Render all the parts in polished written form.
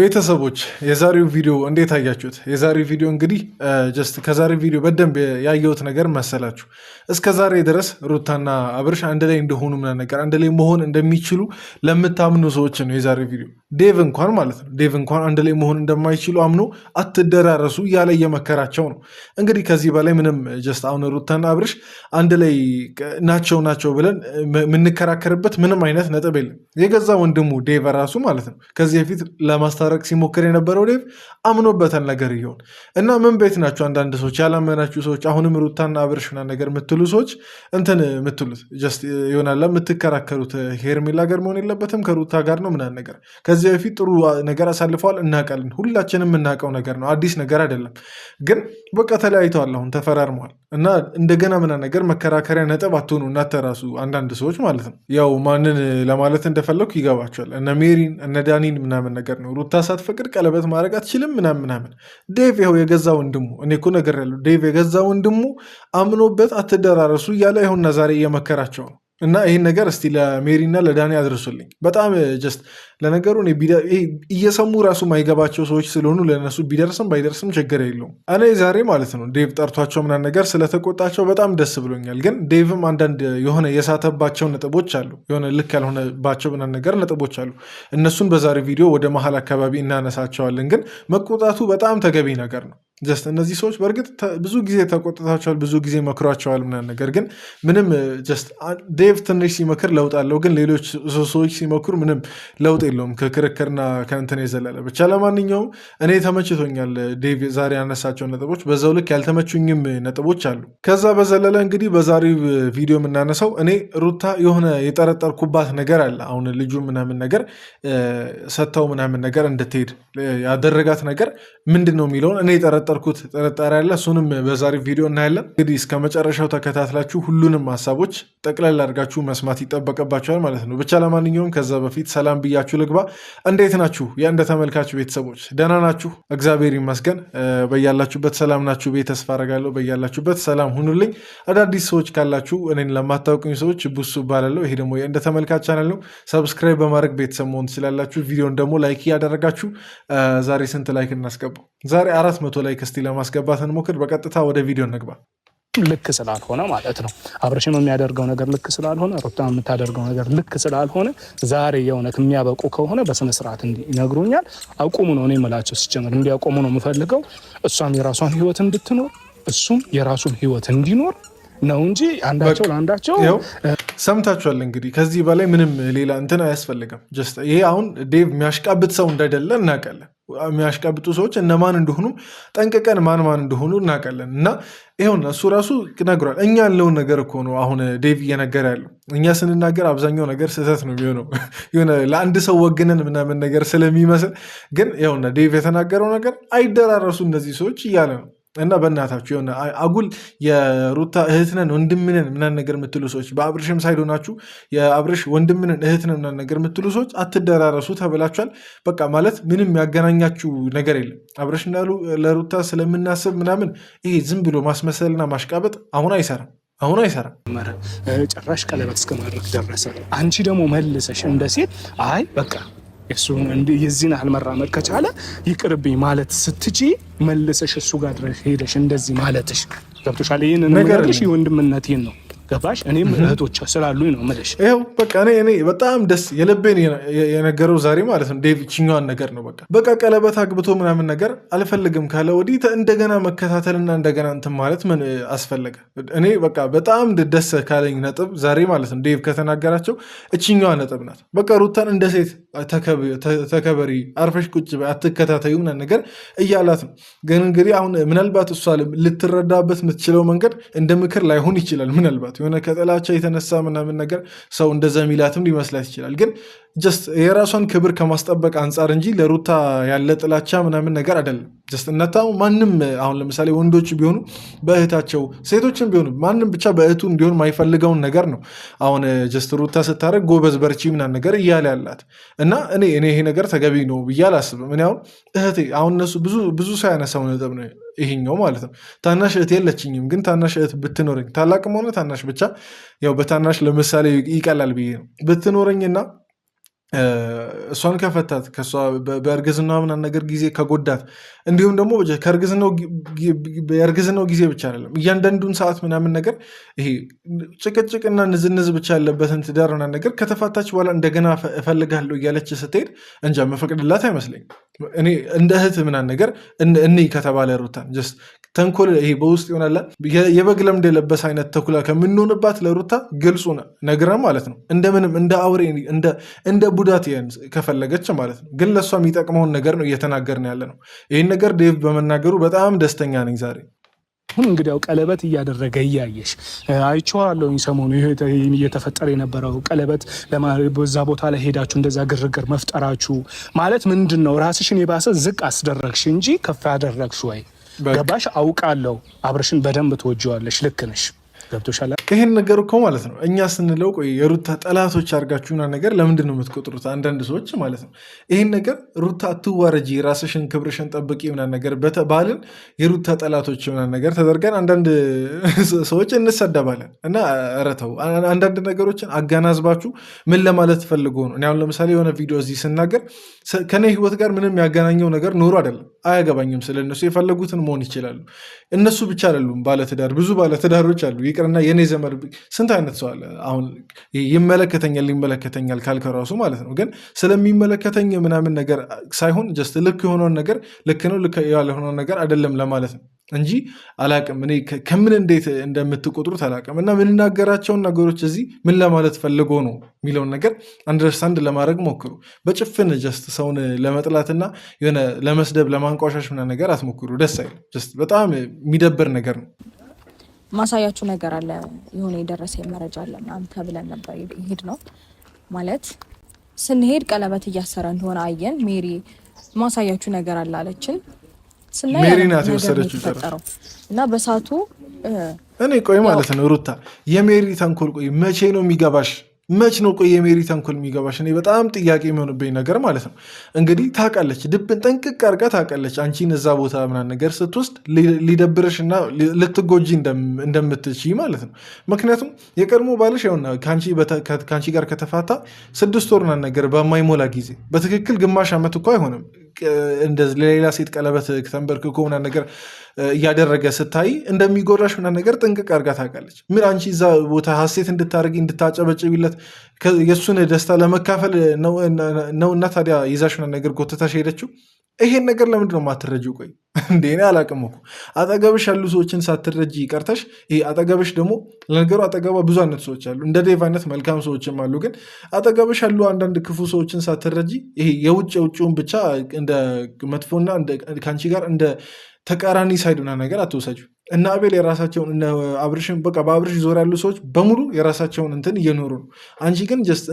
ቤተሰቦች የዛሬው ቪዲዮ እንዴት አያችሁት? የዛሬው ቪዲዮ እንግዲህ ጀስት ከዛሬው ቪዲዮ በደንብ ያየሁት ነገር መሰላችሁ። እስከ ዛሬ ድረስ ሩታና አብርሽ አንድ ላይ እንደሆኑ ምናምን ነገር አንድ ላይ መሆን እንደሚችሉ ለምታምኑ ሰዎች ነው የዛሬው ቪዲዮ። ዴቭ እንኳን ማለት ነው ዴቭ እንኳን አንድ ላይ መሆን እንደማይችሉ አምኖ አትደራረሱ እያለ እየመከራቸው ነው። እንግዲህ ከዚህ በላይ ምንም ጀስት አሁን ሩታና አብርሽ አንድ ላይ ናቸው ብለን የምንከራከርበት ምንም አይነት ነጥብ የለም። የገዛ ወንድሙ ዴቭ ራሱ ማለት ነው ከዚህ በፊት ለማስታረቅ ሲሞክር የነበረው ዴቭ አምኖበታል ነገር ይሆን እና ምን ቤት ናቸው አንዳንድ ሰዎች ያላመናችሁ ሰዎች አሁንም ሩታና አብርሽ ምናምን ነገር የምትሉ ሰዎች እንትን የምትሉት ጀስት ይሆናል የምትከራከሩት ሄርሜላ ጋር መሆን የለበትም ከሩታ ጋር ነው ምናምን ነገር ከዚህ በፊት ጥሩ ነገር አሳልፈዋል እናውቃለን። ሁላችንም የምናውቀው ነገር ነው፣ አዲስ ነገር አይደለም። ግን በቃ ተለያይተዋል፣ አሁን ተፈራርመዋል እና እንደገና ምናምን ነገር መከራከሪያ ነጥብ አትሆኑ እናንተ ራሱ አንዳንድ ሰዎች ማለት ነው። ያው ማንን ለማለት እንደፈለኩ ይገባቸዋል። እነ ሜሪን እነ ዳኒን ምናምን ነገር ነው። ሩታ ሳትፈቅድ ቀለበት ማድረግ አትችልም ምናምን። ዴቭ ይኸው የገዛ ወንድሙ እኔ እኮ ነገር ያለው ዴቭ የገዛ ወንድሙ አምኖበት አትደራረሱ እያለ ይኸውና ዛሬ እየመከራቸው ነው። እና ይህን ነገር እስቲ ለሜሪና ለዳኒ አድርሱልኝ። በጣም ጀስት ለነገሩ እየሰሙ ራሱ ማይገባቸው ሰዎች ስለሆኑ ለነሱ ቢደርስም ባይደርስም ችግር የለውም። እኔ ዛሬ ማለት ነው ዴቭ ጠርቷቸው ምናምን ነገር ስለተቆጣቸው በጣም ደስ ብሎኛል። ግን ዴቭም አንዳንድ የሆነ የሳተባቸው ነጥቦች አሉ፣ የሆነ ልክ ያልሆነባቸው ምናምን ነገር ነጥቦች አሉ። እነሱን በዛሬ ቪዲዮ ወደ መሀል አካባቢ እናነሳቸዋለን። ግን መቆጣቱ በጣም ተገቢ ነገር ነው። ጀስት እነዚህ ሰዎች በእርግጥ ብዙ ጊዜ ተቆጥታቸዋል፣ ብዙ ጊዜ መክሯቸዋል ምናምን ነገር ግን ምንም ጀስት ዴቭ ትንሽ ሲመክር ለውጥ አለው። ግን ሌሎች ሰዎች ሲመክሩ ምንም ለውጥ የለውም ከክርክርና ከእንትን የዘለለ ብቻ። ለማንኛውም እኔ ተመችቶኛል ዴቭ ዛሬ ያነሳቸው ነጥቦች። በዛው ልክ ያልተመቹኝም ነጥቦች አሉ። ከዛ በዘለለ እንግዲህ በዛሬው ቪዲዮ የምናነሳው እኔ ሩታ የሆነ የጠረጠርኩባት ነገር አለ። አሁን ልጁ ምናምን ነገር ሰጥተው ምናምን ነገር እንድትሄድ ያደረጋት ነገር ምንድን ነው የሚለውን እኔ የጠረጠርኩት ጥርጣሬ ያለ እሱንም በዛሬው ቪዲዮ እናያለን። እንግዲህ እስከ መጨረሻው ተከታትላችሁ ሁሉንም ሀሳቦች ጠቅላላ አድርጋችሁ መስማት ይጠበቅባችኋል ማለት ነው። ብቻ ለማንኛውም ከዛ በፊት ሰላም ብያችሁ ልግባ። እንዴት ናችሁ የእንደ ተመልካችሁ ቤተሰቦች? ደህና ናችሁ? እግዚአብሔር ይመስገን። በያላችሁበት ሰላም ናችሁ ብዬ ተስፋ አደርጋለሁ። በያላችሁበት ሰላም ሁኑልኝ። አዳዲስ ሰዎች ካላችሁ እኔን ለማታውቁኝ ሰዎች ቡሱ እባላለሁ። ይሄ ደግሞ የእንደ ተመልካች ቻናል ነው። ሰብስክራይብ በማድረግ ቤተሰብ መሆን ትችላላችሁ። ቪዲዮን ደግሞ ላይክ እያደረጋችሁ ዛሬ ስንት ላይክ እናስገባው? ዛሬ 400 ላይክ እስቲ ለማስገባት እንሞክር። በቀጥታ ወደ ቪዲዮ እንግባ። ልክ ስላልሆነ ማለት ነው አብርሽም የሚያደርገው ነገር ልክ ስላልሆነ ሩታ የምታደርገው ነገር ልክ ስላልሆነ ዛሬ የእውነት የሚያበቁ ከሆነ በስነ ስርዓት እንዲነግሩኛል። አቁሙ ነው እኔ የምላቸው። ሲጀምር እንዲያቆሙ ነው የምፈልገው። እሷም የራሷን ህይወት እንድትኖር እሱም የራሱን ህይወት እንዲኖር ነው እንጂ አንዳቸው ለአንዳቸው ሰምታችኋል። እንግዲህ ከዚህ በላይ ምንም ሌላ እንትን አያስፈልግም። ጀስት ይሄ አሁን ዴቭ የሚያሽቃብጥ ሰው እንዳይደለ እናውቃለን። የሚያሽቃብጡ ሰዎች እነማን እንደሆኑ ጠንቅቀን ማን እንደሆኑ እናውቃለን። እና ይኸውና እሱ ራሱ ነግሯል። እኛ ያለውን ነገር እኮ ነው አሁን ዴቭ እየነገረ ያለው። እኛ ስንናገር አብዛኛው ነገር ስህተት ነው የሚሆነው የሆነ ለአንድ ሰው ወግነን ምናምን ነገር ስለሚመስል፣ ግን ይኸውና ዴቭ የተናገረው ነገር አይደራረሱ እነዚህ ሰዎች እያለ ነው። እና በእናታችሁ የሆነ አጉል የሩታ እህትነን ወንድምነን ምናምን ነገር የምትሉ ሰዎች በአብርሽም ሳይድ ሆናችሁ የአብርሽ ወንድምነን እህትነን ምናምን ነገር የምትሉ ሰዎች አትደራረሱ ተብላችኋል። በቃ ማለት ምንም ያገናኛችሁ ነገር የለም። አብርሽ እንዳሉ ለሩታ ስለምናስብ ምናምን ይሄ ዝም ብሎ ማስመሰልና ማሽቃበጥ አሁን አይሰራም። ጭራሽ ቀለበት እስከ ማድረግ ደረሰ። አንቺ ደግሞ መልሰሽ እንደ ሴት አይ በቃ እሱ የዚህን ያህል መራመድ ከቻለ ይቅርብኝ ማለት ስትጪ መልሰሽ እሱ ጋር ድረስ ሄደሽ እንደዚህ ማለትሽ ገብቶሻል። ይህን ነገርሽ የወንድምነቴን ነው ገባሽ? እኔም እህቶች ስላሉኝ ነው የምልሽ። ይኸው በቃ እኔ በጣም ደስ የልቤን የነገረው ዛሬ ማለት ነው ዴቭ ችኛዋን ነገር ነው። በቃ ቀለበት አግብቶ ምናምን ነገር አልፈልግም ካለ ወዲህ እንደገና መከታተልና እንደገና እንትን ማለት ምን አስፈለገ? እኔ በቃ በጣም ደስ ካለኝ ነጥብ ዛሬ ማለት ነው ዴቭ ከተናገራቸው እችኛዋ ነጥብ ናት። በቃ ሩታን እንደ ሴት ተከበሪ፣ አርፈሽ ቁጭ በይ፣ አትከታተዩ ምናምን ነገር እያላት ነው። ግን እንግዲህ አሁን ምናልባት እሷ ልትረዳበት የምትችለው መንገድ እንደ ምክር ላይሆን ይችላል። ምናልባት የሆነ ከጥላቻ የተነሳ ምናምን ነገር ሰው እንደዛ ሚላትም ሊመስላት ይችላል። ግን ጀስት የራሷን ክብር ከማስጠበቅ አንጻር እንጂ ለሩታ ያለ ጥላቻ ምናምን ነገር አይደለም። ጀስት እናታው ማንም አሁን ለምሳሌ ወንዶች ቢሆኑ በእህታቸው ሴቶችም ቢሆኑ ማንም ብቻ በእህቱ እንዲሆን ማይፈልገውን ነገር ነው አሁን ጀስት ሩታ ስታደርግ ጎበዝ በርቺ ምናምን ነገር እያለ ያላት እና እኔ ይሄ ነገር ተገቢ ነው ብዬ አላስብም። እኔ አሁን እህቴ አሁን እነሱ ብዙ ሰው ያነሳው ነጥብ ነው ይሄኛው ማለት ነው። ታናሽ እህት የለችኝም፣ ግን ታናሽ እህት ብትኖረኝ ታላቅም ሆነ ታናሽ ብቻ ያው በታናሽ ለምሳሌ ይቀላል ብዬ ነው ብትኖረኝና እሷን ከፈታት ከእሷ በእርግዝና ምናምን ነገር ጊዜ ከጎዳት እንዲሁም ደግሞ የእርግዝናው ጊዜ ብቻ አይደለም እያንዳንዱን ሰዓት ምናምን ነገር ይሄ ጭቅጭቅና ንዝንዝ ብቻ ያለበትን ትዳር ምናምን ነገር ከተፋታች በኋላ እንደገና እፈልጋለሁ እያለች ስትሄድ እንጃ መፈቅድላት አይመስለኝም። እኔ እንደ እህት ምናምን ነገር እኔ ከተባለ ሩታን ጀስት ተንኮል ይሄ በውስጥ ይሆናል የበግ ለምድ የለበስ አይነት ተኩላ ከምንሆንባት ለሩታ ግልጹ ነግረ ማለት ነው እንደምንም እንደ አውሬ እንደ ቡዳት ከፈለገች ማለት ነው። ግን ለእሷ የሚጠቅመውን ነገር ነው እየተናገርን ያለ ነው። ይህን ነገር ዴቭ በመናገሩ በጣም ደስተኛ ነኝ ዛሬ። አሁን እንግዲህ ያው ቀለበት እያደረገ እያየሽ አይቼዋለሁኝ። ሰሞኑ እየተፈጠረ የነበረው ቀለበት በዛ ቦታ ላይ ሄዳችሁ እንደዛ ግርግር መፍጠራችሁ ማለት ምንድን ነው? ራስሽን የባሰ ዝቅ አስደረግሽ እንጂ ከፍ ያደረግሽ ወይ? ገባሽ? አውቃለሁ አብርሽን በደንብ ትወጂዋለሽ። ልክ ነሽ። ገብቶሻል። ይህን ነገር እኮ ማለት ነው እኛ ስንለው ቆይ የሩታ ጠላቶች አድርጋችሁና ነገር ለምንድን ነው የምትቆጥሩት? አንዳንድ ሰዎች ማለት ነው ይህን ነገር ሩታ አትዋረጂ፣ ራስሽን ክብርሽን ጠብቂ ምናምን ነገር በተባልን የሩታ ጠላቶች ምናምን ነገር ተደርገን አንዳንድ ሰዎች እንሰደባለን። እና ኧረ ተው አንዳንድ ነገሮችን አገናዝባችሁ ምን ለማለት ፈልጎ ነው። እኔ አሁን ለምሳሌ የሆነ ቪዲዮ እዚህ ስናገር ከኔ ህይወት ጋር ምንም ያገናኘው ነገር ኖሮ አይደለም፣ አያገባኝም። ስለነሱ የፈለጉትን መሆን ይችላሉ። እነሱ ብቻ አይደሉም ባለትዳር፣ ብዙ ባለትዳሮች አሉ። ይቅርና የኔ ዘመድ ስንት አይነት ሰው አለ። አሁን ይመለከተኛል ካልከራሱ ማለት ነው። ግን ስለሚመለከተኝ ምናምን ነገር ሳይሆን ጀስት ልክ የሆነውን ነገር ልክ ነው፣ ልክ ያልሆነውን ነገር አይደለም ለማለት ነው እንጂ አላቅም። እኔ ከምን እንዴት እንደምትቆጥሩት አላቅም። እና ምንናገራቸውን ነገሮች እዚህ ምን ለማለት ፈልጎ ነው የሚለውን ነገር አንደርስታንድ ለማድረግ ሞክሩ። በጭፍን ጀስት ሰውን ለመጥላትና የሆነ ለመስደብ ለማንቋሻሽ ምናምን ነገር አትሞክሩ። ደስ አይልም። ጀስት በጣም የሚደብር ነገር ነው። ማሳያችሁ ነገር አለ። የሆነ የደረሰ መረጃ አለ ምናምን ተብለን ነበር ይሄድ ነው ማለት ስንሄድ ቀለበት እያሰረ እንደሆነ አየን። ሜሪ ማሳያችሁ ነገር አለ አለችን። ሜሪ ናት የወሰደችው እና በሳቱ እኔ ቆይ ማለት ነው ሩታ የሜሪ ተንኮል ቆይ መቼ ነው የሚገባሽ? መች ነው ቆይ የሜሪ ተንኮል የሚገባሽ? እኔ በጣም ጥያቄ የሚሆንብኝ ነገር ማለት ነው እንግዲህ ታውቃለች፣ ድብን ጠንቅቅ አድርጋ ታውቃለች። አንቺን እዛ ቦታ ምናምን ነገር ስትወስድ ሊደብርሽ እና ልትጎጂ እንደምትችይ ማለት ነው። ምክንያቱም የቀድሞ ባልሽ ያውና ከአንቺ ጋር ከተፋታ 6 ወር ምናምን ነገር በማይሞላ ጊዜ በትክክል ግማሽ ዓመት እኮ አይሆንም ለሌላ ሴት ቀለበት ተንበርክኮ ምናምን ነገር እያደረገ ስታይ እንደሚጎዳሽ ምናምን ነገር ጥንቅቅ አድርጋ ታውቃለች። ምን አንቺ እዛ ቦታ ሀሴት እንድታደርጊ እንድታጨበጭቢለት የእሱን ደስታ ለመካፈል ነውና ታዲያ ይዛሽ ምናምን ነገር ጎትታሽ ሄደችው። ይሄን ነገር ለምንድን ነው የማትረጂው? ቆይ እንደ እኔ አላቅም እኮ አጠገብሽ ያሉ ሰዎችን ሳትረጂ ቀርተሽ ይሄ አጠገብሽ ደግሞ ለነገሩ አጠገባ ብዙ አይነት ሰዎች አሉ፣ እንደ ዴቭ አይነት መልካም ሰዎችም አሉ። ግን አጠገብሽ ያሉ አንዳንድ ክፉ ሰዎችን ሳትረጂ ይሄ የውጭውን ብቻ እንደ መጥፎና ከአንቺ ጋር እንደ ተቃራኒ ሳይዱና ነገር አትወሰጂው። እና አቤል የራሳቸውን እነ አብርሽን በቃ በአብርሽ ዞር ያሉ ሰዎች በሙሉ የራሳቸውን እንትን እየኖሩ ነው። አንቺ ግን ጀስት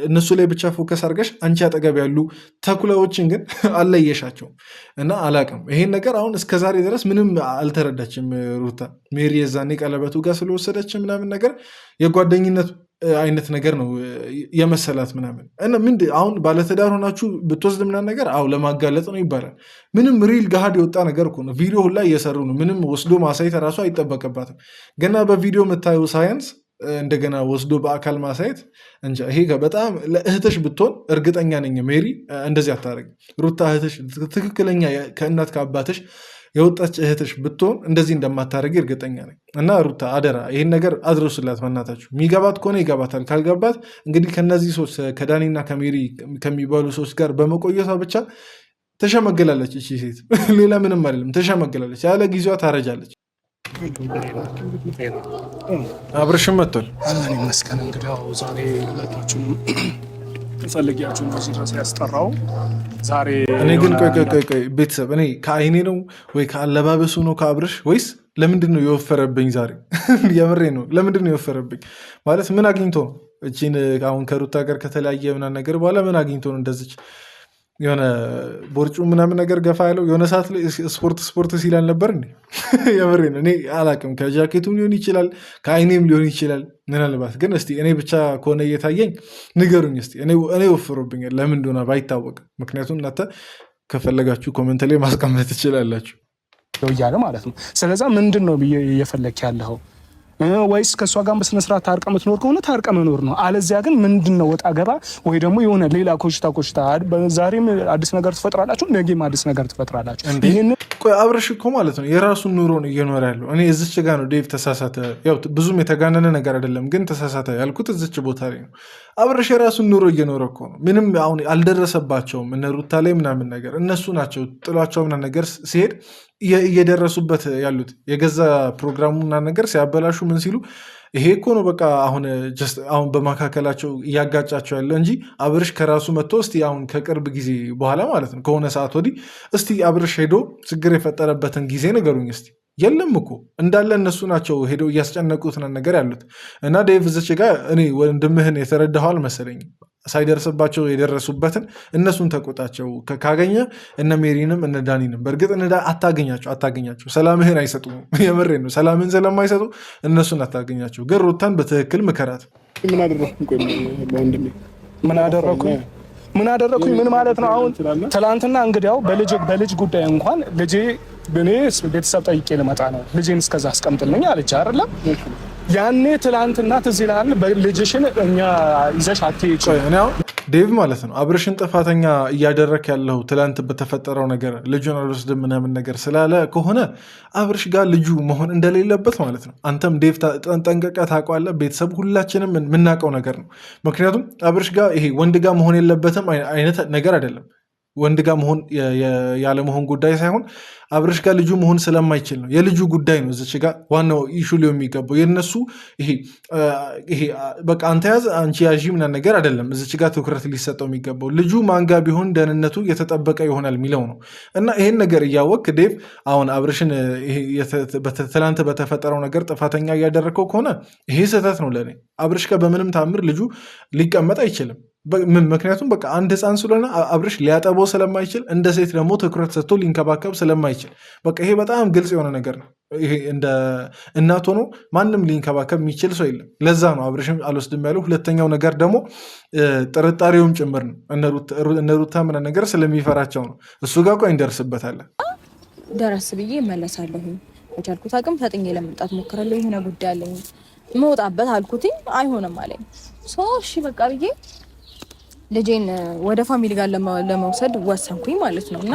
እነሱ ላይ ብቻ ፎከስ አድርገሽ አንቺ አጠገብ ያሉ ተኩላዎችን ግን አለየሻቸው። እና አላቅም ይሄን ነገር አሁን እስከዛሬ ድረስ ምንም አልተረዳችም ሩታ። ሜሪ የዛኔ ቀለበቱ ጋር ስለወሰደች ምናምን ነገር የጓደኝነት አይነት ነገር ነው የመሰላት ምናምን። እና ምንድን አሁን ባለትዳር ሆናችሁ ብትወስድ ምናምን ነገር አው ለማጋለጥ ነው ይባላል። ምንም ሪል ገሃድ የወጣ ነገር እኮ ነው። ቪዲዮ ሁላ እየሰሩ ነው። ምንም ወስዶ ማሳየት ራሱ አይጠበቅባትም። ገና በቪዲዮ የምታየው ሳይንስ እንደገና ወስዶ በአካል ማሳየት እንጃ። ይሄ በጣም ለእህትሽ ብትሆን እርግጠኛ ነኝ ሜሪ እንደዚህ አታደርግ። ሩታ እህትሽ ትክክለኛ ከእናት ከአባትሽ የወጣች እህትሽ ብትሆን እንደዚህ እንደማታደርጊ እርግጠኛ ነኝ። እና ሩታ አደራ ይህን ነገር አድርሱላት በእናታችሁ። የሚገባት ከሆነ ይገባታል፣ ካልገባት እንግዲህ ከነዚህ ሰዎች ከዳኒና ከሜሪ ከሚባሉ ሰዎች ጋር በመቆየቷ ብቻ ተሸመገላለች። እቺ ሴት ሌላ ምንም አይደለም፣ ተሸመገላለች። ያለ ጊዜዋ ታረጃለች። አብርሽም መጥቷል። መስከን እንግዲህ ዛሬ ሁለታችሁም ፈልጊያችሁ እንደዚህ ድረስ ያስጠራው ዛሬ። እኔ ግን ቆይ ቤተሰብ እኔ ከአይኔ ነው ወይ ከአለባበሱ ነው ከአብርሽ ወይስ ለምንድን ነው የወፈረብኝ ዛሬ? የምሬ ነው። ለምንድን ነው የወፈረብኝ ማለት ምን አግኝቶ ነው? እቺን አሁን ከሩታ ጋር ከተለያየ ምናምን ነገር በኋላ ምን አግኝቶ ነው እንደዚች የሆነ ቦርጩ ምናምን ነገር ገፋ ያለው? የሆነ ሰዓት ላይ ስፖርት ሲል አልነበር እንዴ? የምሬ ነው። እኔ አላቅም፣ ከጃኬቱም ሊሆን ይችላል ከአይኔም ሊሆን ይችላል። ምናልባት ግን እስቲ እኔ ብቻ ከሆነ እየታየኝ ንገሩኝ እስቲ። እኔ ወፍሮብኛል ለምን እንደሆነ ባይታወቅም፣ ምክንያቱም እናንተ ከፈለጋችሁ ኮመንት ላይ ማስቀመጥ ትችላላችሁ እያለ ማለት ነው። ስለዛ ምንድን ነው ብዬ እየፈለክ ያለኸው? ወይስ ከሷ ጋር በስነ ስርዓት ታርቀ ምትኖር ከሆነ ታርቀ መኖር ነው። አለዚያ ግን ምንድነው ወጣ ገባ ወይ ደግሞ የሆነ ሌላ ኮሽታ ዛሬም አዲስ ነገር ትፈጥራላችሁ፣ ነገም አዲስ ነገር ትፈጥራላችሁ። ይሄን ቆይ አብርሽ እኮ ማለት ነው የራሱን ኑሮ ነው እየኖረ ያለው። እኔ እዚች ጋር ነው ዴቭ ተሳሳተ። ያው ብዙም የተጋነነ ነገር አይደለም ግን ተሳሳተ ያልኩት እዚች ቦታ ላይ ነው። አብርሽ የራሱን ኑሮ እየኖረ እኮ ነው። ምንም አሁን አልደረሰባቸውም እነ ሩታ ላይ ምናምን ነገር እነሱ ናቸው ጥሏቸው ምናምን ነገር ሲሄድ እየደረሱበት ያሉት የገዛ ፕሮግራሙና ነገር ሲያበላሹ ምን ሲሉ ይሄ እኮ ነው በቃ አሁን በመካከላቸው እያጋጫቸው ያለ እንጂ አብርሽ ከራሱ መጥቶ እስቲ አሁን ከቅርብ ጊዜ በኋላ ማለት ነው ከሆነ ሰዓት ወዲህ እስቲ አብርሽ ሄዶ ችግር የፈጠረበትን ጊዜ ነገሩኝ እስቲ። የለም እኮ እንዳለ እነሱ ናቸው ሄደው እያስጨነቁት ነገር ያሉት። እና ዴቭ ዝች ጋር እኔ ወንድምህን የተረዳኸው አልመሰለኝም። ሳይደርስባቸው የደረሱበትን እነሱን ተቆጣቸው። ካገኘ እነ ሜሪንም እነ ዳኒንም በእርግጥ አታገኛቸው፣ ሰላምህን አይሰጡም። የምሬን ነው። ሰላምህን ስለማይሰጡ እነሱን አታገኛቸው። ግን ሩታን በትክክል ምከራት። ምን አደረኩኝ? ምን ማለት ነው? አሁን ትላንትና እንግዲያው በልጅ ጉዳይ እንኳን ልጄ እኔ ቤተሰብ ጠይቄ ልመጣ ነው ልጄን እስከዛ አስቀምጥልኝ አለች አይደለም? ያኔ ትላንትና ትዝ ይልሃል ልጅሽን እኛ ይዘሽ አትሄጂ። ዴቭ ማለት ነው አብርሽን ጥፋተኛ እያደረክ ያለው ትላንት በተፈጠረው ነገር ልጁን አልወስድም ምናምን ነገር ስላለ ከሆነ አብርሽ ጋር ልጁ መሆን እንደሌለበት ማለት ነው። አንተም ዴቭ ጠንቀቀህ ታውቀዋለህ። ቤተሰብ ሁላችንም የምናውቀው ነገር ነው። ምክንያቱም አብርሽ ጋር ይሄ ወንድ ጋር መሆን የለበትም አይነት ነገር አይደለም። ወንድ ጋር መሆን ያለመሆን ጉዳይ ሳይሆን አብርሽ ጋር ልጁ መሆን ስለማይችል ነው። የልጁ ጉዳይ ነው እዚች ጋር ዋናው ኢሹ ሊሆን የሚገባው የነሱ ይሄ በቃ አንተ ያዝ አንቺ ያዥ ምናምን ነገር አይደለም። እዚች ጋር ትኩረት ሊሰጠው የሚገባው ልጁ ማን ጋር ቢሆን ደህንነቱ የተጠበቀ ይሆናል የሚለው ነው። እና ይሄን ነገር እያወቅ ዴቭ አሁን አብርሽን ትላንት በተፈጠረው ነገር ጥፋተኛ እያደረግከው ከሆነ ይሄ ስህተት ነው ለእኔ። አብርሽ ጋር በምንም ታምር ልጁ ሊቀመጥ አይችልም። ምክንያቱም በቃ አንድ ህፃን ስለሆነ አብርሽ ሊያጠበው ስለማይችል እንደ ሴት ደግሞ ትኩረት ሰጥቶ ሊንከባከብ ስለማይችል በቃ ይሄ በጣም ግልጽ የሆነ ነገር ነው። ይሄ እንደ እናት ሆኖ ማንም ሊንከባከብ የሚችል ሰው የለም። ለዛ ነው አብርሽም አልወስድም ያለው። ሁለተኛው ነገር ደግሞ ጥርጣሬውም ጭምር ነው። እነ ሩታ ምን ነገር ስለሚፈራቸው ነው። እሱ ጋር ቆይ እንደርስበታለን። ደረስ ብዬ እመለሳለሁ። የቻልኩት አቅም ፈጥኜ ለመምጣት ሞክራለሁ። የሆነ ጉዳይ አለኝ መውጣበት አልኩትኝ አይሆንም አለኝ። እሺ በቃ ብዬ ልጄን ወደ ፋሚሊ ጋር ለመውሰድ ወሰንኩኝ ማለት ነው። እና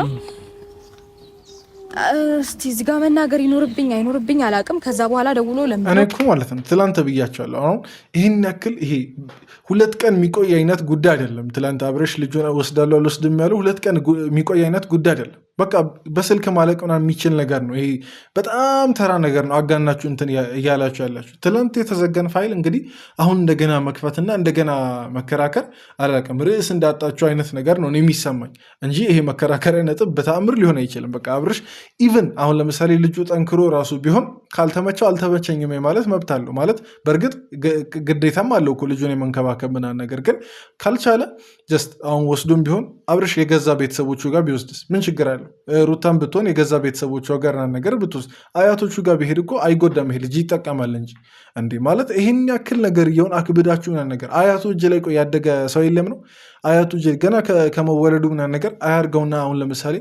እስቲ እዚህ ጋር መናገር ይኖርብኝ አይኖርብኝ አላውቅም። ከዛ በኋላ ደውሎ እኔ እኮ ማለት ነው ትላንት ብያቸዋለሁ። አሁን ይህን ያክል ይሄ 2 ቀን የሚቆይ አይነት ጉዳይ አይደለም። ትላንት አብርሽ ልጁን ወስዳለሁ አልወስድም ያለው 2 ቀን የሚቆይ አይነት ጉዳይ አይደለም። በቃ በስልክ ማለቅ ምናምን የሚችል ነገር ነው። ይሄ በጣም ተራ ነገር ነው። አጋናችሁ እንትን እያላችሁ ያላችሁ ትላንት የተዘገን ፋይል እንግዲህ አሁን እንደገና መክፈትና እንደገና መከራከር አላውቅም። ርዕስ እንዳጣችሁ አይነት ነገር ነው የሚሰማኝ እንጂ ይሄ መከራከሪያ ነጥብ በተአምር ሊሆን አይችልም። በቃ አብርሽ ኢቭን አሁን ለምሳሌ ልጁ ጠንክሮ ራሱ ቢሆን ካልተመቸው አልተመቸኝም ማለት መብት አለው። ማለት በእርግጥ ግዴታም አለው እኮ ልጁን የመንከባከብ ምናምን ነገር ግን ካልቻለ ጀስት አሁን ወስዶም ቢሆን አብርሽ የገዛ ቤተሰቦቹ ጋር ቢወስድስ ምን ችግር አለው? ሩታን ብትሆን የገዛ ቤተሰቦቿ ጋር ነገር ብትወስድ አያቶቹ ጋር ቢሄድ እኮ አይጎዳም። ይሄ ልጅ ይጠቀማል እንጂ እንዲህ ማለት ይህን ያክል ነገር እየሆን አክብዳችሁ ምናምን ነገር አያቱ እጅ ላይ ያደገ ሰው የለም ነው። አያቱ እጅ ገና ከመወለዱ ምናምን ነገር አያርገውና አሁን ለምሳሌ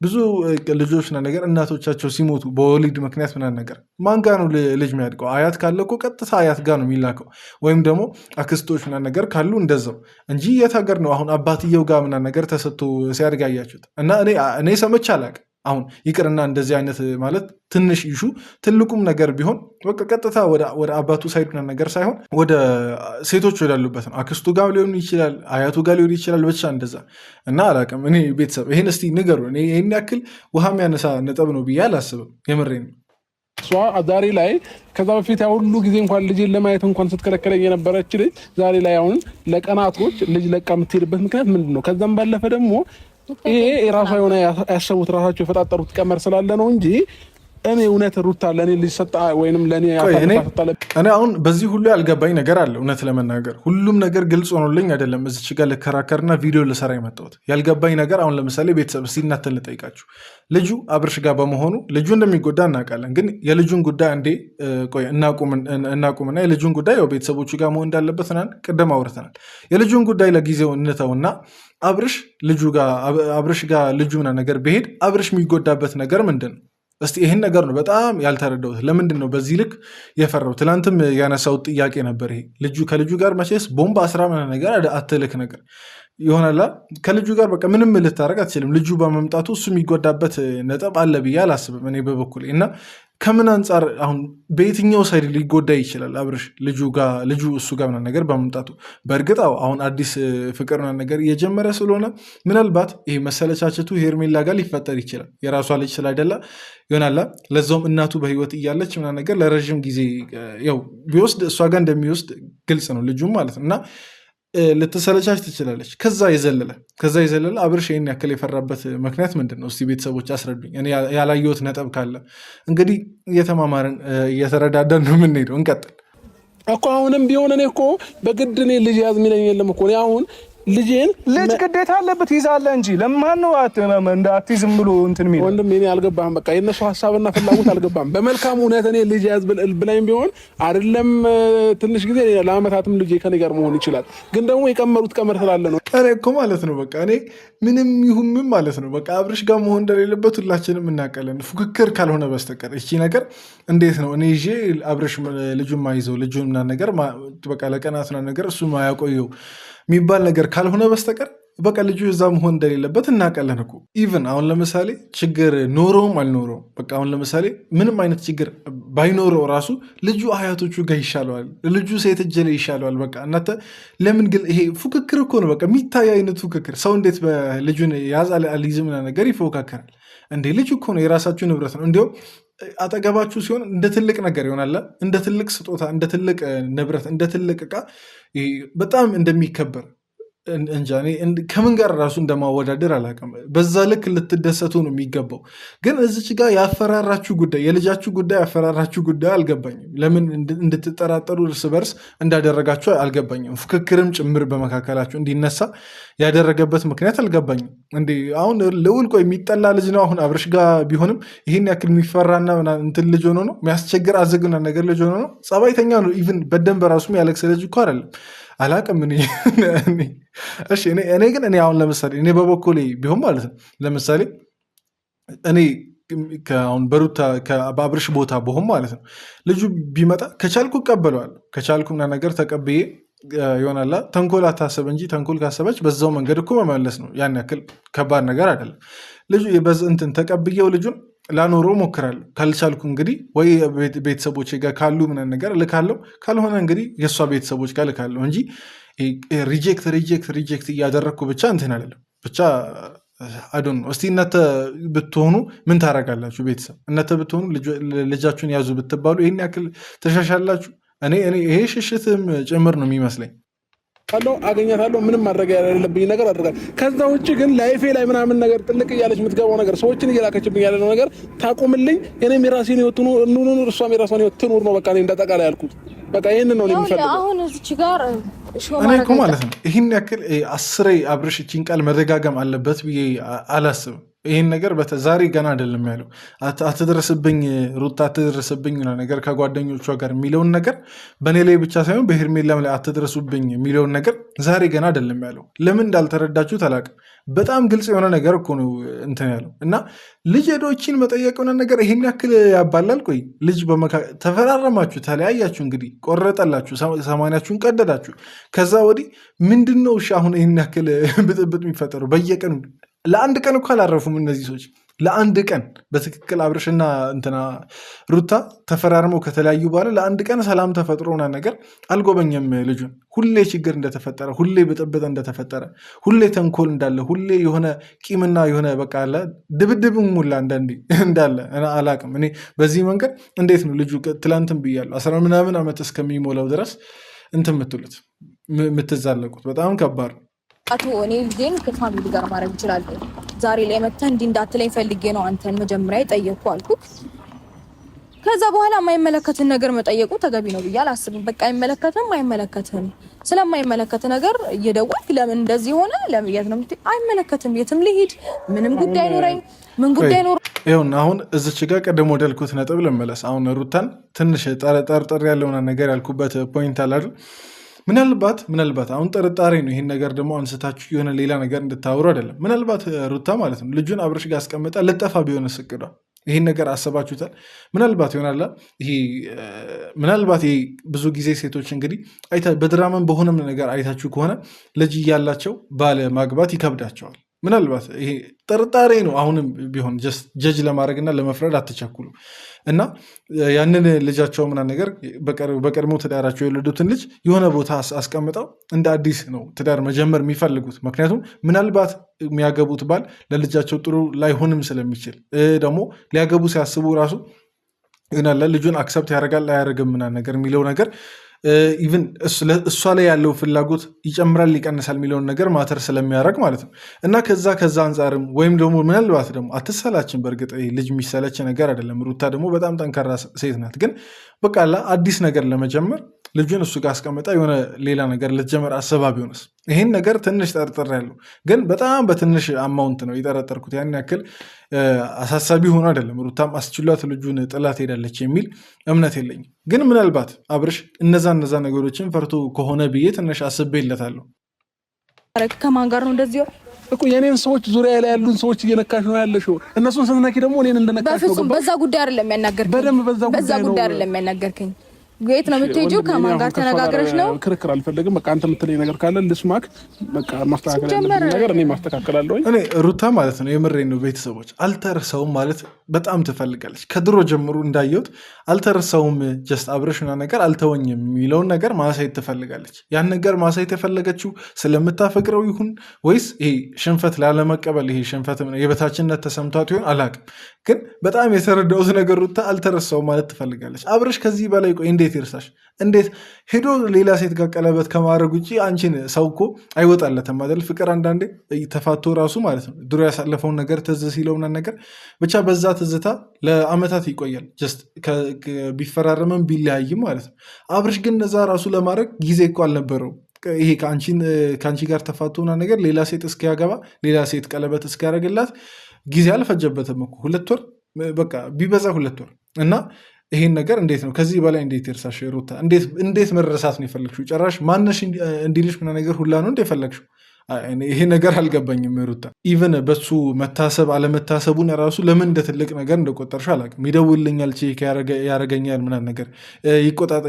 ብዙ ልጆች ነገር እናቶቻቸው ሲሞቱ በወሊድ ምክንያት ምናምን ነገር ማን ጋር ነው ልጅ የሚያድገው? አያት ካለ እኮ ቀጥታ አያት ጋር ነው የሚላከው። ወይም ደግሞ አክስቶች ምናምን ነገር ካሉ እንደዛው እንጂ የት ሀገር ነው አሁን አባትየው ጋር ምናምን ነገር ተሰጥቶ ሲያድግ አያችሁት? እና እኔ ሰምቼ አላውቅም። አሁን ይቅርና እንደዚህ አይነት ማለት ትንሽ ይሹ ትልቁም ነገር ቢሆን በቃ ቀጥታ ወደ አባቱ ሳይድ ነገር ሳይሆን ወደ ሴቶች ወዳሉበት ነው። አክስቱ ጋር ሊሆን ይችላል፣ አያቱ ጋር ሊሆን ይችላል። ብቻ እንደዛ እና አላውቅም። እኔ ቤተሰብ ይሄን እስቲ ንገሩ። ይህን ያክል ውሃ የሚያነሳ ነጥብ ነው ብዬ አላስብም። የምሬን ነው። እሷ ዛሬ ላይ ከዛ በፊት ያ ሁሉ ጊዜ እንኳን ልጅን ለማየት እንኳን ስትከለከለኝ የነበረች ልጅ ዛሬ ላይ አሁን ለቀናቶች ልጅ ለቃ የምትሄድበት ምክንያት ምንድን ነው? ከዛም ባለፈ ደግሞ ይሄ የራሷ የሆነ ያሰቡት ራሳቸው የፈጣጠሩት ቀመር ስላለ ነው እንጂ እኔ እውነት ሩታ ለእኔ ልጅ ሰጣ ወይንም ለእኔ እኔ አሁን በዚህ ሁሉ ያልገባኝ ነገር አለ። እውነት ለመናገር ሁሉም ነገር ግልጽ ሆኖልኝ አይደለም እዚች ጋር ልከራከርና ቪዲዮ ልሰራ የመጣሁት። ያልገባኝ ነገር አሁን ለምሳሌ ቤተሰብ ሲናተል ልጠይቃችሁ። ልጁ አብርሽ ጋር በመሆኑ ልጁ እንደሚጎዳ እናውቃለን። ግን የልጁን ጉዳይ አንዴ ቆይ እናቁምና የልጁን ጉዳይ ያው ቤተሰቦቹ ጋር መሆን እንዳለበት ቅድም አውርተናል። የልጁን ጉዳይ ለጊዜው እንተውና አብርሽ ጋር ልጁ ነገር ቢሄድ አብርሽ የሚጎዳበት ነገር ምንድን ነው? እስቲ ይህን ነገር ነው በጣም ያልተረዳሁት። ለምንድን ነው በዚህ ልክ የፈራው? ትናንትም ያነሳውት ጥያቄ ነበር። ይሄ ከልጁ ጋር መቼስ ቦምብ 10 ነገር አትልክ ነገር ይሆናላ። ከልጁ ጋር በቃ ምንም ልታደርግ አትችልም። ልጁ በመምጣቱ እሱ የሚጎዳበት ነጥብ አለ ብዬ አላስብም እኔ በበኩሌ። እና ከምን አንጻር አሁን በየትኛው ሳይድ ሊጎዳ ይችላል አብርሽ ልጁ እሱ ጋር ምናምን ነገር በመምጣቱ? በእርግጥ አሁን አዲስ ፍቅር ምናምን ነገር እየጀመረ ስለሆነ ምናልባት ይሄ መሰለቻቸቱ ሄርሜላ ጋር ሊፈጠር ይችላል። የራሷ ልጅ ስላይደላ ይሆናላ። ለዛውም እናቱ በህይወት እያለች ምናምን ነገር ለረዥም ጊዜ ያው ቢወስድ እሷ ጋር እንደሚወስድ ግልጽ ነው ልጁም ማለት ነው። እና ልትሰለቻች ትችላለች። ከዛ የዘለለ አብርሽ ይህን ያክል የፈራበት ምክንያት ምንድን ነው? እስቲ ቤተሰቦች አስረዱኝ። እኔ ያላየሁት ነጥብ ካለ እንግዲህ እየተማማርን እየተረዳዳን ነው የምንሄደው። እንቀጥል እኮ አሁንም ቢሆን እኔ እኮ በግድ እኔ ልጅ ያዝ የሚለኝ የለም እኮ። እኔ አሁን ልጅ ግዴታ አለበት ይዛለ እንጂ ለማን ነው እንዳትይዝም ብሎ እንትን የሚለው? ወንድም እኔ አልገባህም። በቃ የእነሱ ሀሳብና ፍላጎት አልገባህም። በመልካም እውነት እኔ ልጅ ያዝ ብላኝ ቢሆን አይደለም ትንሽ ጊዜ ለአመታትም ልጅ ከኔ ጋር መሆን ይችላል። ግን ደግሞ የቀመሩት ቀመር ስላለ ነው እኮ ማለት ነው። በቃ እኔ ምንም ይሁን ምን ማለት ነው በቃ አብርሽ ጋር መሆን እንደሌለበት ሁላችንም እናውቃለን። ፉክክር ካልሆነ በስተቀር እቺ ነገር እንዴት ነው እኔ ይዤ አብርሽ ልጁን ማይዘው ልጁን ምናምን ነገር በቃ ለቀናት ምናምን ነገር እሱ ማያቆየው የሚባል ነገር ካልሆነ በስተቀር በቃ ልጁ እዛ መሆን እንደሌለበት እናውቃለን እኮ። ኢቭን አሁን ለምሳሌ ችግር ኖረውም አልኖረውም በቃ አሁን ለምሳሌ ምንም አይነት ችግር ባይኖረው ራሱ ልጁ አያቶቹ ጋር ይሻለዋል፣ ልጁ ሴት እጅ ላይ ይሻለዋል። በቃ እናንተ ለምን ግን ይሄ ፉክክር እኮ ነው በቃ የሚታይ አይነት ፉክክር። ሰው እንዴት በልጁን ያዝ አልይዝም ነገር ይፎካከራል እንዴ? ልጁ እኮ ነው የራሳችሁ ንብረት ነው። እንዲሁም አጠገባችሁ ሲሆን እንደ ትልቅ ነገር ይሆናል፣ እንደ ትልቅ ስጦታ፣ እንደ ትልቅ ንብረት፣ እንደ ትልቅ ዕቃ በጣም እንደሚከበር እንጃ ከምን ጋር ራሱ እንደማወዳደር አላውቅም። በዛ ልክ ልትደሰቱ ነው የሚገባው። ግን እዚች ጋር ያፈራራችሁ ጉዳይ የልጃችሁ ጉዳይ ያፈራራችሁ ጉዳይ አልገባኝም። ለምን እንድትጠራጠሩ እርስ በርስ እንዳደረጋችሁ አልገባኝም። ፉክክርም ጭምር በመካከላችሁ እንዲነሳ ያደረገበት ምክንያት አልገባኝም። እንዴ አሁን ልዑል ቆይ የሚጠላ ልጅ ነው አሁን አብርሽ ጋር ቢሆንም ይህን ያክል የሚፈራና እንትን ልጅ ሆኖ ነው የሚያስቸግር አዝግና ነገር ልጅ ሆኖ ነው ጸባይተኛ ነው። ኢቭን በደንብ በራሱ ያለቅስ ልጅ እኮ አይደለም። አላቅም እሺ እኔ ግን እኔ አሁን ለምሳሌ እኔ በበኩሌ ቢሆን ማለት ነው ለምሳሌ እኔ አሁን በሩታ በአብርሽ ቦታ በሆን ማለት ነው ልጁ ቢመጣ ከቻልኩ እቀበለዋለሁ። ከቻልኩ ምናምን ነገር ተቀብዬ ይሆናላ። ተንኮል አታሰብ እንጂ ተንኮል ካሰበች በዛው መንገድ እኮ መመለስ ነው። ያን ያክል ከባድ ነገር አይደለም። ልጁ እንትን ተቀብዬው ልጁን ላኖረው ሞክራለሁ። ካልቻልኩ እንግዲህ ወይ ቤተሰቦች ጋር ካሉ ምናምን ነገር ልካለሁ፣ ካልሆነ እንግዲህ የእሷ ቤተሰቦች ጋር ልካለሁ እንጂ ሪጀክት እያደረግኩ ብቻ እንትን አይደለም። ብቻ አዶን ነው። እስቲ እናንተ ብትሆኑ ምን ታደርጋላችሁ? ቤተሰብ እናንተ ብትሆኑ ልጃችሁን ያዙ ብትባሉ ይህን ያክል ተሻሻላችሁ? እኔ ይሄ ሽሽትም ጭምር ነው የሚመስለኝ። አገኛታለሁ ምንም ማድረግ ያለብኝ ነገር አድርጋለሁ። ከዛ ውጭ ግን ላይፌ ላይ ምናምን ነገር ጥልቅ እያለች የምትገባው ነገር ሰዎችን እየላከችብኝ ያለው ነገር ታቁምልኝ። እኔም የራሴን ህይወት ኑር፣ እሷም የራሷን ህይወት ትኑር ነው በቃ። እኔ እንደጠቃላይ ያልኩት በቃ ይህንን ነው የሚፈልገው። አሁን እዚች ጋር እኔ እኮ ማለት ነው ይህን ያክል 10 አብርሽ ይህችን ቃል መደጋገም አለበት ብዬ አላስብም። ይህን ነገር ዛሬ ገና አይደለም ያለው። አትድረስብኝ ሩታ አትድረስብኝ ነገር ከጓደኞቿ ጋር የሚለውን ነገር በእኔ ላይ ብቻ ሳይሆን በሄርሜላም ላይ አትድረሱብኝ የሚለውን ነገር ዛሬ ገና አይደለም ያለው። ለምን እንዳልተረዳችሁት አላውቅም። በጣም ግልጽ የሆነ ነገር እኮ ነው እንትን ያለው እና ልጅ ሄዶችን መጠየቅ የሆነ ነገር ይሄን ያክል ያባላል? ቆይ ልጅ ተፈራረማችሁ፣ ተለያያችሁ፣ እንግዲህ ቆረጠላችሁ፣ ሰማንያችሁን ቀደዳችሁ። ከዛ ወዲህ ምንድን ነው እሺ አሁን ይህን ያክል ብጥብጥ የሚፈጠረው? በየቀኑ ለአንድ ቀን እኮ አላረፉም እነዚህ ሰዎች። ለአንድ ቀን በትክክል አብርሽና እንትና ሩታ ተፈራርመው ከተለያዩ በኋላ ለአንድ ቀን ሰላም ተፈጥሮና ነገር አልጎበኘም ልጁን። ሁሌ ችግር እንደተፈጠረ፣ ሁሌ ብጥብጥ እንደተፈጠረ፣ ሁሌ ተንኮል እንዳለ፣ ሁሌ የሆነ ቂምና የሆነ በቃ አለ ድብድብም ሙላ እንዳለ አላቅም። እኔ በዚህ መንገድ እንዴት ነው ልጁ ትላንትም ብያለሁ 10 ምናምን ዓመት እስከሚሞላው ድረስ እንትን የምትሉት የምትዛለቁት በጣም ከባድ ነው። አቶ እኔ ግን ከፋሚሊ ጋር ማድረግ እችላለሁ። ዛሬ ላይ መተህ እንዲህ እንዳትለኝ ፈልጌ ነው አንተን መጀመሪያ የጠየቅኩ አልኩ። ከዛ በኋላ የማይመለከትን ነገር መጠየቁ ተገቢ ነው ብዬ አላስብም። በቃ አይመለከትም። ስለማይመለከት ነገር እየደወልክ ለምን እንደዚህ ሆነ ለምን የት ነው አይመለከትም። የትም ልሂድ ምንም ጉዳይ ኖረኝ ምን ጉዳይ ኖረ ይሁን። አሁን እዚች ጋር ቀደም ወደልኩት ነጥብ ልመለስ። አሁን ሩታን ትንሽ ጠርጠር ያለውን ነገር ያልኩበት ፖይንት አለ አይደል? ምናልባት አሁን ጥርጣሬ ነው። ይሄን ነገር ደግሞ አንስታችሁ የሆነ ሌላ ነገር እንድታወሩ አይደለም። ምናልባት ሩታ ማለት ነው ልጁን አብርሽ ጋር አስቀምጣ ልጠፋ ቢሆን ስቅዷ ይሄን ነገር አሰባችሁታል? ምናልባት ይሆናላ ምናልባት ብዙ ጊዜ ሴቶች እንግዲህ በድራማም በሆነም ነገር አይታችሁ ከሆነ ልጅ እያላቸው ባለ ማግባት ይከብዳቸዋል። ምናልባት ይሄ ጥርጣሬ ነው። አሁንም ቢሆን ጀጅ ለማድረግና ለመፍረድ አትቸኩሉ እና ያንን ልጃቸው ምናምን ነገር በቀድሞ ትዳራቸው የወለዱትን ልጅ የሆነ ቦታ አስቀምጠው እንደ አዲስ ነው ትዳር መጀመር የሚፈልጉት። ምክንያቱም ምናልባት የሚያገቡት ባል ለልጃቸው ጥሩ ላይሆንም ስለሚችል ደግሞ ሊያገቡ ሲያስቡ ራሱ ይሆናል ልጁን አክሰፕት ያደርጋል አያደርግም ምናምን ነገር የሚለው ነገር ኢቭን እሷ ላይ ያለው ፍላጎት ይጨምራል ሊቀንሳል የሚለውን ነገር ማተር ስለሚያደርግ ማለት ነው እና ከዛ አንጻርም ወይም ደግሞ ምናልባት ደግሞ አትሰላችን። በእርግጥ ልጅ የሚሰለች ነገር አይደለም። ሩታ ደግሞ በጣም ጠንካራ ሴት ናት። ግን በቃ አዲስ ነገር ለመጀመር ልጁን እሱ ጋር አስቀምጣ የሆነ ሌላ ነገር ልትጀምር አስባ ቢሆንስ? ይሄን ነገር ትንሽ ጠርጥር ያለው ግን በጣም በትንሽ አማውንት ነው የጠረጠርኩት። ያን ያክል አሳሳቢ ሆኖ አይደለም። ሩታም አስችሏት ልጁን ጥላት ሄዳለች የሚል እምነት የለኝም። ግን ምናልባት አብርሽ እነዛ ነገሮችን ፈርቶ ከሆነ ብዬ ትንሽ አስቤለታለሁ። ከማን ጋር ነው እንደዚህ እኮ የኔን ሰዎች ዙሪያ ላይ ያሉን ሰዎች እየነካሽ ነው ያለሽው። እነሱን ስትነኪ ደግሞ እኔን እንደነካሽ ነው። በፍጹም በዛ ጉዳይ አይደለም ያናገርከኝ። በደንብ በዛ ጉዳይ አይደለም ያናገርከኝ። የት ነው የምትሄጂው? ከማን ጋር ተነጋግረሽ ነው? ክርክር አልፈልግም። በቃ አንተ የምትለኝ ነገር ካለ ልስማክ። በቃ ማስተካከል ያለብኝ ነገር እኔ ማስተካከላለሁ። እኔ ሩታ ማለት ነው የምሬን ነው። ቤተሰቦች አልተረሳውም ማለት በጣም ትፈልጋለች። ከድሮ ጀምሮ እንዳየሁት አልተረሳውም፣ ጀስት አብረሽና ነገር አልተወኝም የሚለውን ነገር ማሳየት ትፈልጋለች። ያን ነገር ማሳየት የፈለገችው ስለምታፈቅረው ይሁን ወይስ ይሄ ሽንፈት ላለመቀበል ይሄ ሽንፈት የበታችነት ተሰምቷት ይሆን አላውቅም። ግን በጣም የተረዳሁት ነገር ሩታ አልተረሳውም ማለት ትፈልጋለች። አብረሽ ከዚህ በላይ ቆይ እንዴት ይርሳሽ? እንዴት ሄዶ ሌላ ሴት ጋር ቀለበት ከማድረግ ውጭ አንቺን ሰው እኮ አይወጣለትም አይደል? ፍቅር አንዳንዴ ተፋቶ ራሱ ማለት ነው ድሮ ያሳለፈውን ነገር ትዝ ሲለውና ነገር ብቻ በዛ ትዝታ ለአመታት ይቆያል። ጀስት ቢፈራረምም ቢለያይም ማለት ነው። አብርሽ ግን እዛ ራሱ ለማድረግ ጊዜ እኮ አልነበረው። ይሄ ከአንቺ ጋር ተፋቶና ነገር ሌላ ሴት እስኪያገባ ሌላ ሴት ቀለበት እስኪያደርግላት ጊዜ አልፈጀበትም እኮ 2 ወር በቃ ቢበዛ 2 ወር እና ይሄን ነገር እንዴት ነው ከዚህ በላይ እንዴት ይርሳሽ ሩታ? እንዴት መረሳት ነው የፈለግሽው? ጨራሽ ማነሽ እንዲልሽ ምና ነገር ሁላ ነው እንደፈለግሽው? ይሄ ነገር አልገባኝም ሩታ። ኢቨን በሱ መታሰብ አለመታሰቡን ራሱ ለምን እንደ ትልቅ ነገር እንደቆጠርሽ አላውቅም። ይደውልኛል፣ ቼክ ያረገኛል፣ ምናምን ነገር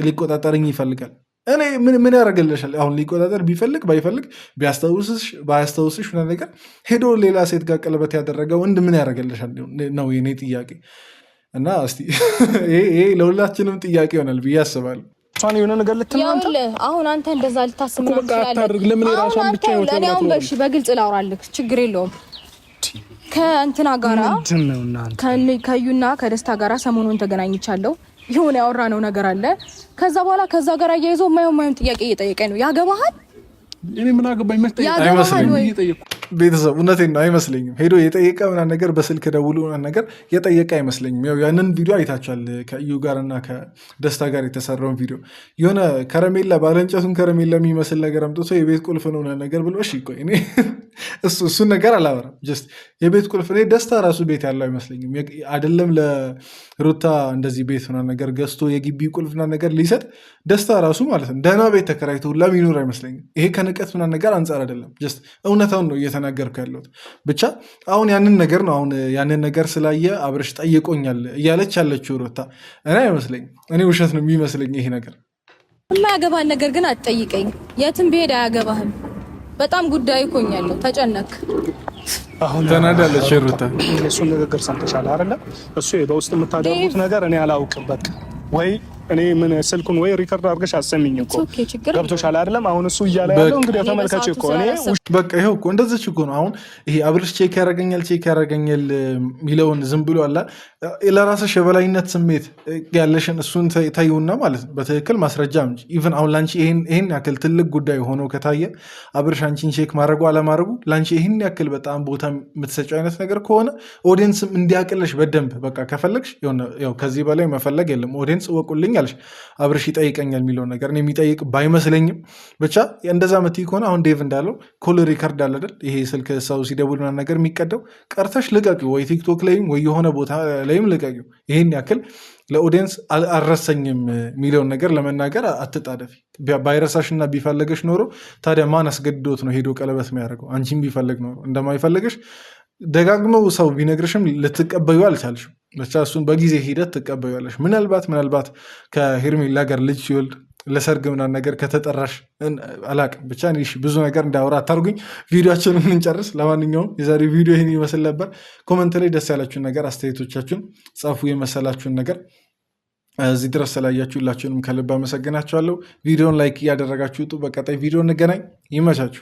ሊቆጣጠርኝ ይፈልጋል። እኔ ምን ያደርግልሻል? አሁን ሊቆጣጠር ቢፈልግ ባይፈልግ ባያስታውስሽ ምናምን ነገር ሄዶ ሌላ ሴት ጋር ቀለበት ያደረገ ወንድ ምን ያደርግልሻል ነው የኔ ጥያቄ። እና እስቲ ይሄ ለሁላችንም ጥያቄ ይሆናል ብዬ አስባለሁ። እሷን የሆነ ነገር ልትናንተ አሁን አንተ እንደዛ ልታስብ ነው ትችላለህ። ለምን የራሷን ብቻ ለኔውን በግልጽ ላውራልክ ችግር የለውም። ከእንትና ጋራ ከዩና ከደስታ ጋራ ሰሞኑን ተገናኝቻለሁ። የሆነ ያወራነው ነገር አለ። ከዛ በኋላ ከዛ ጋር አያይዞ ማየው ጥያቄ እየጠየቀኝ ነው። ያገባሃል? እኔ ምን አገባኝ መስጠኝ አይመስለኝም። ቤተሰብ እውነቴን ነው አይመስለኝም። ሄዶ የጠየቀ ምናምን ነገር በስልክ ደውሎ ምናምን ነገር የጠየቀ አይመስለኝም። ያው ያንን ቪዲዮ አይታችኋል። ከእዩ ጋር እና ከደስታ ጋር የተሰራውን ቪዲዮ የሆነ ከረሜላ ባለእንጨቱን ከረሜላ የሚመስል ነገር አምጥቶ የቤት ቁልፍ ነው ነገር ብሎ እሺ ቆይ እኔ እሱን ነገር አላወራም። ጀስት የቤት ቁልፍ እኔ ደስታ ራሱ ቤት ያለው አይመስለኝም። አይደለም ለሩታ እንደዚህ ቤት ምናምን ነገር ገዝቶ የግቢ ቁልፍ ምናምን ነገር ሊሰጥ ደስታ ራሱ ማለት ነው ደህና ቤት ተከራይቶ ሁላ የሚኖር አይመስለኝም። ይሄ ከንቀት ምናምን ነገር አንጻር አይደለም። ጀስት እውነታውን ነው እየተናገርኩ ያለሁት። ብቻ አሁን ያንን ነገር ነው አሁን ያንን ነገር ስላየ አብረሽ ጠይቆኛል እያለች ያለችው ሩታ እኔ አይመስለኝም። እኔ ውሸት ነው የሚመስለኝ ይሄ ነገር። የማያገባህን ነገር ግን አትጠይቀኝ። የትም ብሄድ አያገባህም። በጣም ጉዳይ ኮኛለሁ። ተጨነክ። አሁን ተናዳለች ሩታ። እሱን ንግግር ሰምተሻል አይደለ? እሱ በውስጥ የምታደርጉት ነገር እኔ አላውቅም። በቃ ወይ እኔ ምን ስልኩን ወይ ሪከርድ አድርገሽ አሰሚኝ እኮ ገብቶሻል አይደለም? አሁን እሱ እያለ ያለው እንግዲህ ተመልካች እኮ እኔ በቃ ይኸው እኮ እንደዚህ እኮ ነው። አሁን ይሄ አብርሽ ቼክ ያደርገኛል የሚለውን ዝም ብሎ አላ ለራስሽ የበላይነት ስሜት ያለሽን እሱን ታዩና ማለት ነው በትክክል ማስረጃ እንጂ ኢቭን አሁን ላንቺ ይሄን ያክል ትልቅ ጉዳይ ሆኖ ከታየ አብርሽ አንቺን ቼክ ማድረጉ አለማድረጉ ላንቺ ይሄን ያክል በጣም ቦታ የምትሰጪው አይነት ነገር ከሆነ ኦዲየንስም እንዲያቅልሽ በደንብ በቃ ከፈለግሽ ያው ከዚህ በላይ መፈለግ የለም። ኦዲየንስ ወቁልኝ አለሽ አብርሽ ይጠይቀኛል የሚለውን ነገር እኔ የሚጠይቅ ባይመስለኝም ብቻ እንደዛ ምትይ ከሆነ አሁን ዴቭ እንዳለው ኮል ሪከርድ አለ አይደል? ይሄ ስልክ ሰው ሲደውል ምናምን ነገር የሚቀደው ቀርተሽ ልቀቂው፣ ወይ ቲክቶክ ላይም ወይ የሆነ ቦታ ላይም ልቀቂው። ይሄን ያክል ለኦዲየንስ አልረሰኝም የሚለውን ነገር ለመናገር አትጣደፊ። ባይረሳሽና ቢፈልገሽ ኖሮ ታዲያ ማን አስገድዶት ነው ሄዶ ቀለበት የሚያደርገው? አንቺም ቢፈልግ ኖሮ እንደማይፈልግሽ ደጋግመው ሰው ቢነግርሽም ልትቀበዩ አልቻልሽም። ብቻ እሱን በጊዜ ሂደት ትቀበያለሽ። ምናልባት ከሄርሜላ ጋር ልጅ ሲወልድ ለሰርግ ምናምን ነገር ከተጠራሽ አላቅም። ብቻ ብዙ ነገር እንዳወራ አታርጉኝ። ቪዲዮችንን እንጨርስ። ለማንኛውም የዛሬው ቪዲዮ ይህን ይመስል ነበር። ኮመንት ላይ ደስ ያላችሁን ነገር አስተያየቶቻችሁን ጻፉ። የመሰላችሁን ነገር እዚህ ድረስ ስላያችሁ ሁላችሁንም ከልብ አመሰግናችኋለሁ። ቪዲዮን ላይክ እያደረጋችሁ ውጡ። በቀጣይ ቪዲዮ እንገናኝ። ይመቻችሁ።